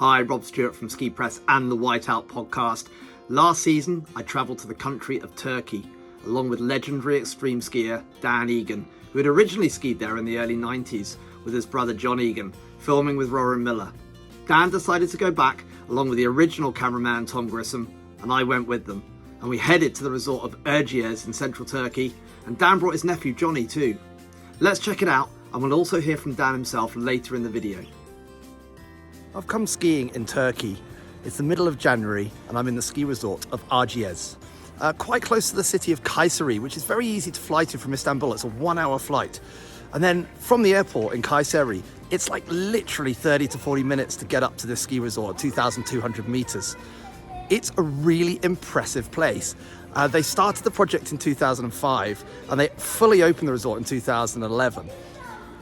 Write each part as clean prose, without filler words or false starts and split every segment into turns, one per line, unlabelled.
Hi, Rob Stewart from Ski Press and the Whiteout podcast. Last season, I travelled to the country of Turkey, along with legendary extreme skier Dan Egan, who had originally skied there in the early 90s with his brother John Egan, filming with Roran Miller. Dan decided to go back, along with the original cameraman Tom Grissom, and I went with them. And we headed to the resort of Erciyes in central Turkey, and Dan brought his nephew Johnny too. Let's check it out, and we'll also hear from Dan himself later in the video. I've come skiing in Turkey. It's the middle of January and I'm in the ski resort of Erciyes, quite close to the city of Kayseri, which is very easy to fly to from Istanbul. It's a 1-hour flight. And then from the airport in Kayseri, it's like literally 30 to 40 minutes to get up to this ski resort, 2,200 meters. It's a really impressive place. They started the project in 2005 and they fully opened the resort in 2011.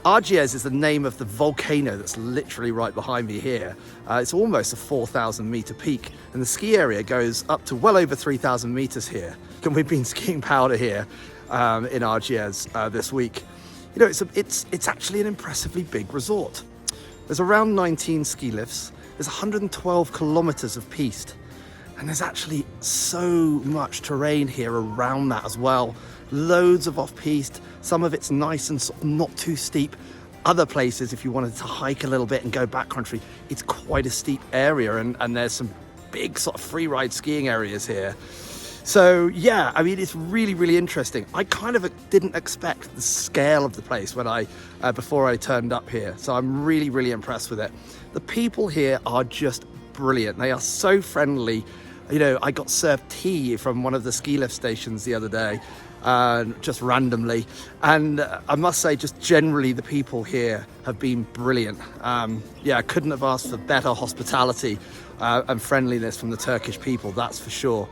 Erciyes is the name of the volcano that's literally right behind me here. It's almost a 4,000 meter peak and the ski area goes up to well over 3,000 meters here. And we've been skiing powder here in Erciyes this week. You know, it's actually an impressively big resort. There's around 19 ski lifts. There's 112 kilometers of piste. And there's actually so much terrain here around that as well. Loads of off-piste, some of it's nice and sort of not too steep. Other places, if you wanted to hike a little bit and go backcountry, it's quite a steep area and there's some big sort of freeride skiing areas here. So yeah, I mean, it's really, really interesting. I kind of didn't expect the scale of the place when before I turned up here. So I'm really, really impressed with it. The people here are just brilliant. They are so friendly. You know, I got served tea from one of the ski lift stations the other day, just randomly. And I must say, just generally, the people here have been brilliant. Yeah, I couldn't have asked for better hospitality and friendliness from the Turkish people, that's for sure.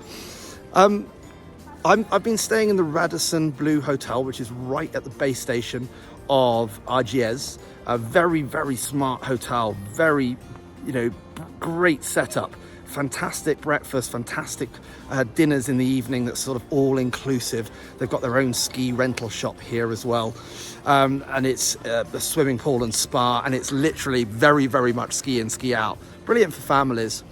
I've been staying in the Radisson Blue Hotel, which is right at the base station of Erciyes. A very, very smart hotel, very, you know, great setup. Fantastic breakfast, fantastic dinners in the evening that's sort of all inclusive. They've got their own ski rental shop here as well. And it's the swimming pool and spa, and it's literally very, very much ski in, ski out. Brilliant for families.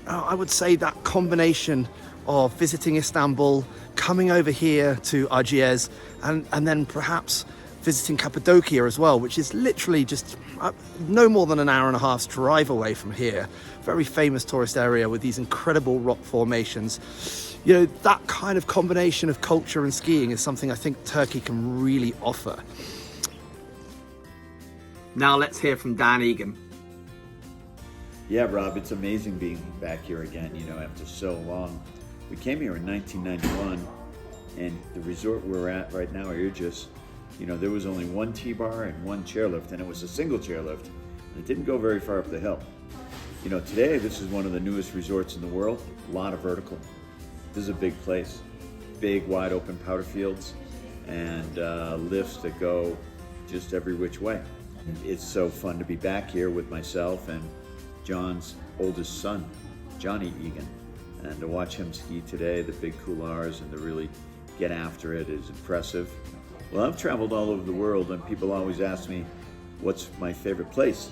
I would say that combination of visiting Istanbul, coming over here to Erciyes, and then perhaps visiting Cappadocia as well, which is literally just no more than an hour and a half's drive away from here. Very famous tourist area with these incredible rock formations. You know, that kind of combination of culture and skiing is something I think Turkey can really offer. Now let's hear from Dan Egan.
Yeah, Rob, it's amazing being back here again, you know, after so long. We came here in 1991, and the resort we're at right now, Erciyes, you know, there was only one T-bar and one chairlift, and it was a single chairlift, and it didn't go very far up the hill. You know, today, this is one of the newest resorts in the world, a lot of vertical. This is a big place, big, wide open powder fields, and lifts that go just every which way. It's so fun to be back here with myself and John's oldest son, Johnny Egan, and to watch him ski today, the big couloirs, and to really get after it is impressive. Well, I've traveled all over the world, and people always ask me, what's my favorite place?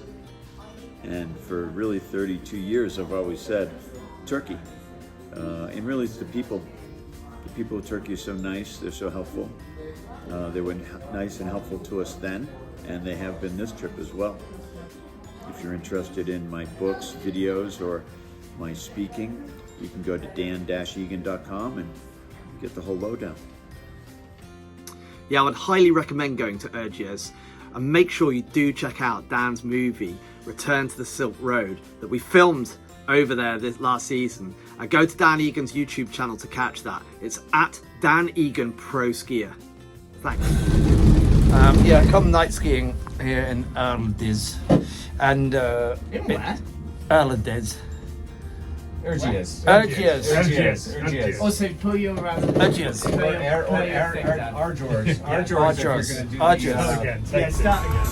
And for really 32 years, I've always said, Turkey. And really, it's the people. The people of Turkey are so nice, they're so helpful. They were nice and helpful to us then, and they have been this trip as well. If you're interested in my books, videos, or my speaking, you can go to dan-egan.com and get the whole lowdown.
Yeah, I would highly recommend going to Erciyes, and make sure you do check out Dan's movie, Return to the Silk Road, that we filmed over there this last season. Go to Dan Egan's YouTube channel to catch that. It's at Dan Egan Pro Skier. Thanks. Yeah, come night skiing here in Erciyes. And
in where?
Erciyes.
Erciyes. Oh, so pull your
Erciyes.
our drawers. Our drawers.
Our drawers.
Yeah, start again.